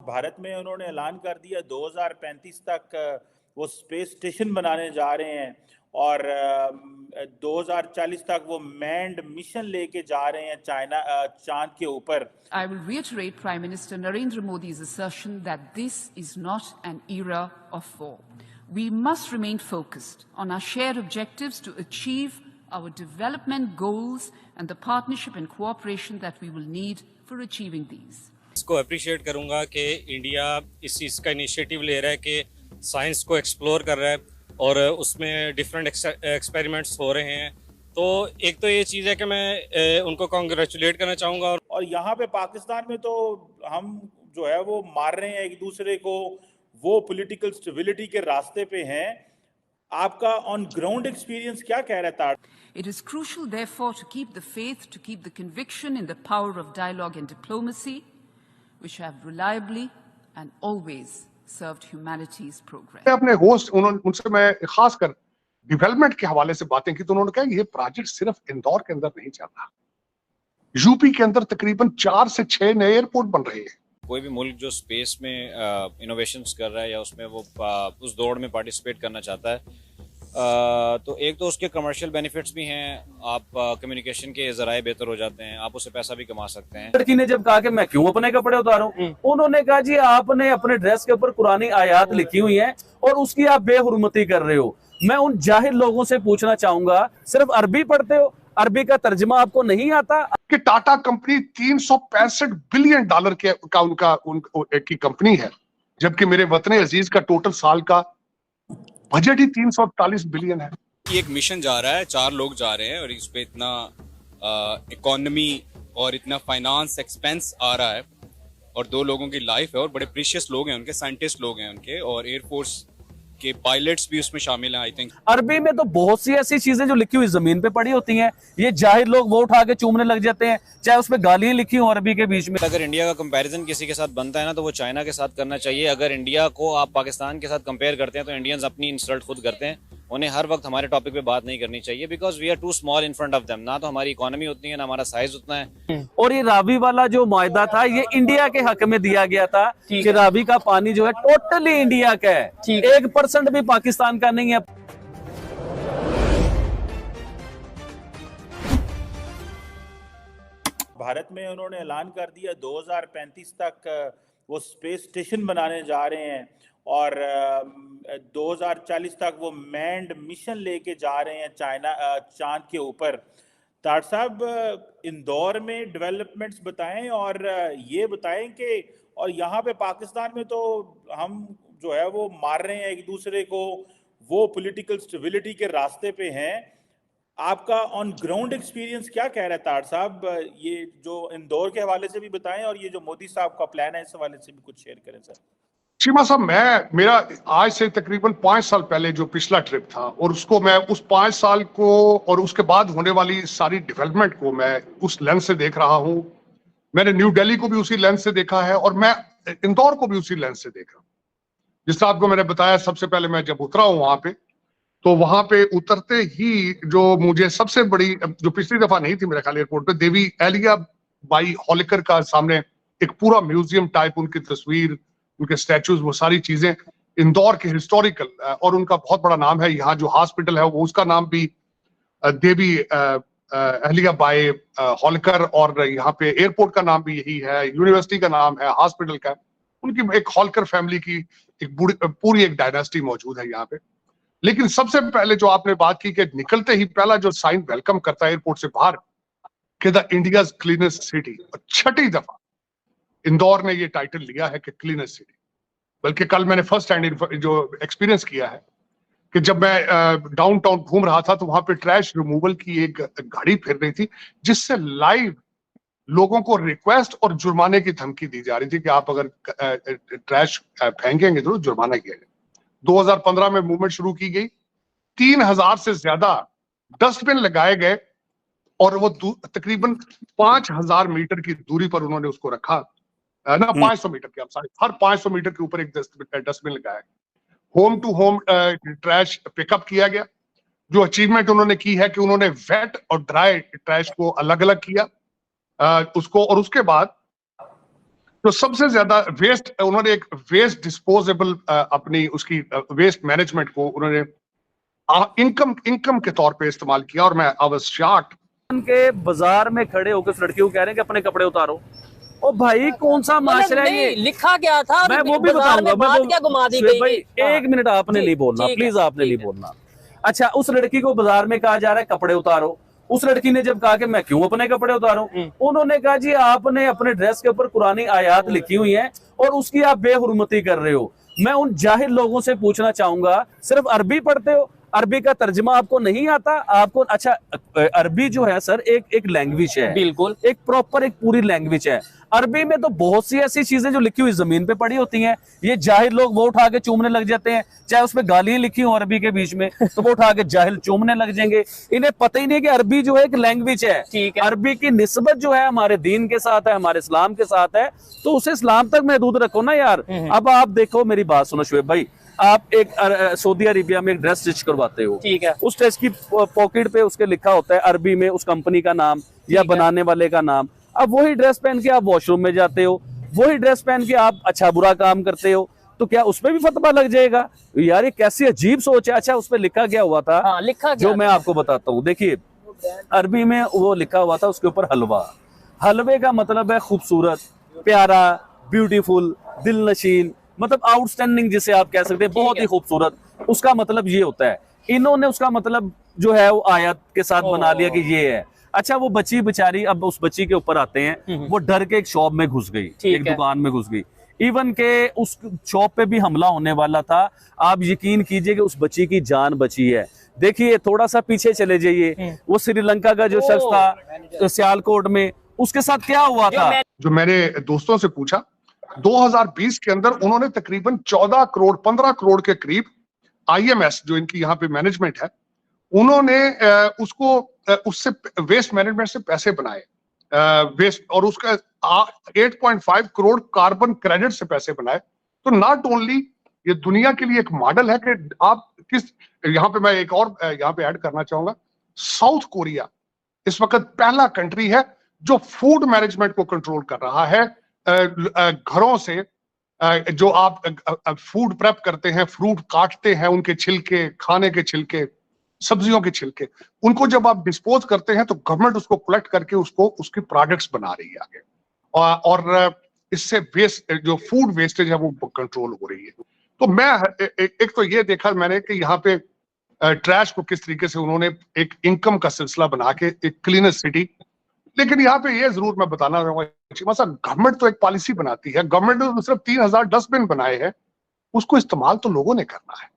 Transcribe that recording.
भारत में उन्होंने ऐलान कर दिया 2035 तक वो स्पेस स्टेशन बनाने जा रहे हैं और 2040 तक वो मैन्ड मिशन लेके जा रहे हैं चांद के ऊपर। I will reiterate Prime Minister Narendra Modi's assertion that this is not an era of war. We must remain focused on our shared objectives to achieve our development goals and the partnership and cooperation that we will need for achieving these. इसको appreciate करूंगा कि India इस चीज़ का initiative ले रहा है कि science को एक्सप्लोर कर रहा है और उसमें डिफरेंट एक्सपेरिमेंट्स हो रहे हैं। तो एक तो ये चीज़ है कि मैं उनको कॉन्ग्रेचुलेट करना चाहूँगा। और यहाँ पे पाकिस्तान में तो हम जो है वो मार रहे हैं एक दूसरे को, वो पॉलिटिकल स्टेबिलिटी के रास्ते पे हैं। आपका ऑन ग्राउंड एक्सपीरियंस क्या कह रहा था? It is crucial therefore to keep the faith, to keep the conviction in the power of dialogue and diplomacy, which have reliably and always served humanity's progress. अपने होस्ट उनसे मैं खास कर development के हवाले से बातें की तो उन्होंने कहा ये प्रोजेक्ट सिर्फ इंदौर के अंदर नहीं चल रहा, यूपी के अंदर तकरीबन 4 से 6 नए एयरपोर्ट बन रहे हैं। कोई भी मुल्क जो स्पेस में इनोवेशंस कर रहा है या उसमें वो उस दौड़ में पार्टिसिपेट करना चाहता है, तो एक तो उसके कमर्शियल बेनिफिट्स भी हैं, आप कम्युनिकेशन के जराए बेहतर हो जाते हैं, आप उससे पैसा भी कमा सकते हैं। लड़की ने जब कहा कि मैं क्यों अपने कपड़े उतारूं, उन्होंने कहा जी आपने अपने ड्रेस के ऊपर कुरानी आयात लिखी हुई हैं और उसकी आप बेहुरमती कर रहे हो। मैं उन जाहिल लोगों से पूछना चाहूंगा, सिर्फ अरबी पढ़ते हो, अरबी का तर्जमा आपको नहीं आता? कि टाटा कंपनी 365 बिलियन डॉलर की कंपनी है, जबकि मेरे वतन अजीज का टोटल साल का बजट ही 340 बिलियन है। एक मिशन जा रहा है, 4 लोग जा रहे हैं और इस पे इतना इकोनॉमी और इतना फाइनेंस एक्सपेंस आ रहा है और 2 लोगों की लाइफ है और बड़े प्रीशियस लोग हैं उनके, साइंटिस्ट लोग हैं उनके और एयरफोर्स के पायलट्स भी उसमें शामिल हैं। आई थिंक अरबी में तो बहुत सी ऐसी चीजें जो लिखी हुई जमीन पे पड़ी होती हैं, ये जाहिर लोग वो उठा के चूमने लग जाते हैं, चाहे उसमें गालियां लिखी हो अरबी के बीच में। अगर इंडिया का कंपैरिजन किसी के साथ बनता है ना तो वो चाइना के साथ करना चाहिए। अगर इंडिया को आप पाकिस्तान के साथ कंपेयर करते हैं तो इंडियंस अपनी इंसल्ट खुद करते हैं, उन्हें हर वक्त हमारे टॉपिक पे बात नहीं करनी चाहिए, because we are too small in front of them. ना तो हमारी इकोनॉमी उतनी है, ना हमारा साइज उतना है। और ये रावी वाला जो मुआहदा था ये इंडिया के हक में दिया गया था कि रावी का पानी जो है टोटली इंडिया का है, 1% भी पाकिस्तान का नहीं है। भारत में उन्होंने ऐलान कर दिया 2035 तक वो स्पेस स्टेशन बनाने जा रहे हैं और 2040 तक वो मैन्ड मिशन लेके जा रहे हैं चांद के ऊपर। तार साहब, इंदौर में डेवलपमेंट्स बताएं और ये बताएं कि और यहाँ पे पाकिस्तान में तो हम जो है वो मार रहे हैं एक दूसरे को, वो पॉलिटिकल स्टेबिलिटी के रास्ते पे हैं। आपका ऑन ग्राउंड एक्सपीरियंस क्या कह रहा है तार साहब? ये जो इंदौर के हवाले से भी बताएं और ये जो मोदी साहब का प्लान है इस हवाले से भी कुछ शेयर करें सर। शीमा साहब, मेरा आज से तकरीबन 5 साल पहले जो पिछला ट्रिप था और उसको मैं उस 5 साल को और उसके बाद होने वाली सारी डेवलपमेंट को मैं उस लेंस से देख रहा हूँ। मैंने न्यू दिल्ली को भी उसी लेंस से देखा है और मैं इंदौर को भी उसी लेंस से देख रहा हूँ। जिस तरह आपको मैंने बताया, सबसे पहले मैं जब उतरा हूँ वहां पे, तो वहां पे उतरते ही जो मुझे सबसे बड़ी, जो पिछली दफा नहीं थी मेरे ख्याल एयरपोर्ट पे, देवी अहल्या बाई होलकर का सामने एक पूरा म्यूजियम टाइप, उनकी तस्वीर, उनके स्टैचूज, वो सारी चीजें इंदौर के हिस्टोरिकल, और उनका बहुत बड़ा नाम है। यहाँ जो हॉस्पिटल है वो उसका नाम भी देवी अहल्या बाई होलकर, और यहाँ पे एयरपोर्ट का नाम भी यही है, यूनिवर्सिटी का नाम है, हॉस्पिटल का। उनकी एक होलकर फैमिली की एक पूरी एक डायनास्टी मौजूद है यहाँ पे। लेकिन सबसे पहले जो आपने बात की कि निकलते ही पहला जो साइन वेलकम करता है एयरपोर्ट से बाहर कि द इंडियाज क्लीनेस्ट सिटी, और 6ठी दफा इंदौर ने ये टाइटल लिया है कि क्लीनेस्ट सिटी। बल्कि कल मैंने फर्स्ट हैंड जो एक्सपीरियंस किया है कि जब मैं डाउनटाउन घूम रहा था तो वहां पे ट्रैश रिमूवल की एक गाड़ी फिर रही थी, जिससे लाइव लोगों को रिक्वेस्ट और जुर्माने की धमकी दी जा रही थी कि आप अगर ट्रैश फेंकेंगे तो जुर्माना किया जाए। 2015 में मूवमेंट शुरू की गई, 3000 से ज्यादा डस्टबिन लगाए गए और वो तकरीबन 5000 मीटर की दूरी पर उन्होंने उसको रखा ना, 500 मीटर के, हर 500 मीटर के ऊपर एक डस्टबिन लगाया। Home to home trash pickup किया गया। जो अचीवमेंट उन्होंने की है कि उन्होंने वेट और ड्राई ट्रैश को अलग अलग किया उसको, और उसके बाद तो सबसे ज्यादा वेस्ट उन्होंने एक वेस्ट डिस्पोजेबल अपनी उसकी वेस्ट मैनेजमेंट को उन्होंने इनकम के तौर पे इस्तेमाल किया, और मैं आई वाज शॉक्ड। के बाजार में खड़े होकर उस लड़की को कह रहे हैं कि अपने कपड़े उतारो। ओ भाई कौन सा माशरा है ये? लिखा क्या था? मैं वो भी बताऊंगा। बात क्या घुमा दी गई? भाई एक मिनट आपने नहीं बोलना, प्लीज आपने नहीं बोलना। अच्छा, उस लड़की को बाजार में कहा जा रहा है कपड़े उतारो। उस लड़की ने जब कहा कि मैं क्यों अपने कपड़े उतारूं, उन्होंने कहा जी आपने अपने ड्रेस के ऊपर कुरानी आयात लिखी हुई है और उसकी आप बेहुरमती कर रहे हो। मैं उन जाहिल लोगों से पूछना चाहूंगा, सिर्फ अरबी पढ़ते हो? अरबी का तर्जमा आपको नहीं आता? आपको अच्छा, अरबी जो है सर एक लैंग्वेज है, बिल्कुल एक प्रॉपर एक पूरी लैंग्वेज है। अरबी में तो बहुत सी ऐसी चीजें जो लिखी हुई जमीन पे पड़ी होती हैं, ये जाहिल लोग वो उठा के चूमने लग जाते हैं। चाहे उसमें गालियां लिखी हो अरबी के बीच में तो वो उठा के जाहिल चूमने लग जाएंगे। इन्हें पता ही नहीं कि अरबी जो है एक लैंग्वेज है। ठीक है। अरबी की निस्बत जो है हमारे दीन के साथ है, हमारे इस्लाम के साथ है, तो उसे इस्लाम तक महदूद रखो ना यार। अब आप देखो, मेरी बात सुनो शुएब भाई, आप एक सऊदी अरेबिया में एक ड्रेस स्टिच करवाते हो, ठीक है। उस ड्रेस की पॉकेट पे उसके लिखा होता है अरबी में उस कंपनी का नाम या बनाने वाले का नाम। अब वही ड्रेस पहन के आप वॉशरूम में जाते हो, वही ड्रेस पहन के आप अच्छा बुरा काम करते हो, तो क्या उसपे भी फतवा लग जाएगा? यार ये कैसी अजीब सोच है। अच्छा, उसपे लिखा क्या हुआ था? हाँ, लिखा जो क्या मैं आपको बताता हूँ। देखिए, अरबी में वो लिखा हुआ था, उसके ऊपर हलवा। हलवे का मतलब है खूबसूरत, प्यारा, ब्यूटीफुल, दिलनशीन, मतलब आउटस्टैंडिंग जिसे आप कह सकते हैं, बहुत ही खूबसूरत। उसका मतलब ये होता है। इन्होंने उसका मतलब जो है वो आयत के साथ बना लिया कि ये है। अच्छा, वो बच्ची बेचारी, अब उस बच्ची के ऊपर आते हैं, वो डर के एक शॉप में घुस गई, एक दुकान में घुस गई। इवन के उस शॉप पे भी हमला होने वाला था। आप यकीन कीजिए कि उस बच्ची की जान बची है। देखिए, थोड़ा सा पीछे चले जाइए, वो श्रीलंका का जो शख्स था सियालकोट में, उसके साथ क्या हुआ था? जो मैंने दोस्तों से पूछा, 2020 के अंदर उन्होंने तकरीबन 14 करोड़ 15 करोड़ के करीब IMS जो इनकी यहाँ पे मैनेजमेंट है, उन्होंने उससे वेस्ट मैनेजमेंट से पैसे बनाए, वेस्ट, और उसका 8.5 करोड़ कार्बन क्रेडिट से पैसे बनाए। तो नॉट ओनली ये दुनिया के लिए एक मॉडल है कि आप किस, यहाँ पे मैं एक और यहाँ पे ऐड करना चाहूंगा, साउथ कोरिया इस वक्त पहला कंट्री है जो फूड मैनेजमेंट को कंट्रोल कर रहा है। घरों से जो आप फूड प्रेप करते हैं, फ्रूट काटते हैं, उनके छिलके, खाने के छिलके, सब्जियों के छिलके, उनको जब आप डिस्पोज करते हैं तो गवर्नमेंट उसको कलेक्ट करके उसको उसकी प्रोडक्ट्स बना रही है आगे, और इससे वेस्ट, जो फूड वेस्टेज है वो कंट्रोल हो रही है। तो मैं एक तो ये देखा मैंने कि यहाँ पे ट्रैश को किस तरीके से उन्होंने एक इनकम का सिलसिला बना के एक क्लीनर सिटी। लेकिन यहाँ पे ये जरूर मैं बताना चाहूंगा, गवर्नमेंट तो एक पॉलिसी बनाती है, गवर्नमेंट ने सिर्फ 3000 डस्टबिन बनाए हैं, उसको इस्तेमाल तो लोगों ने करना है।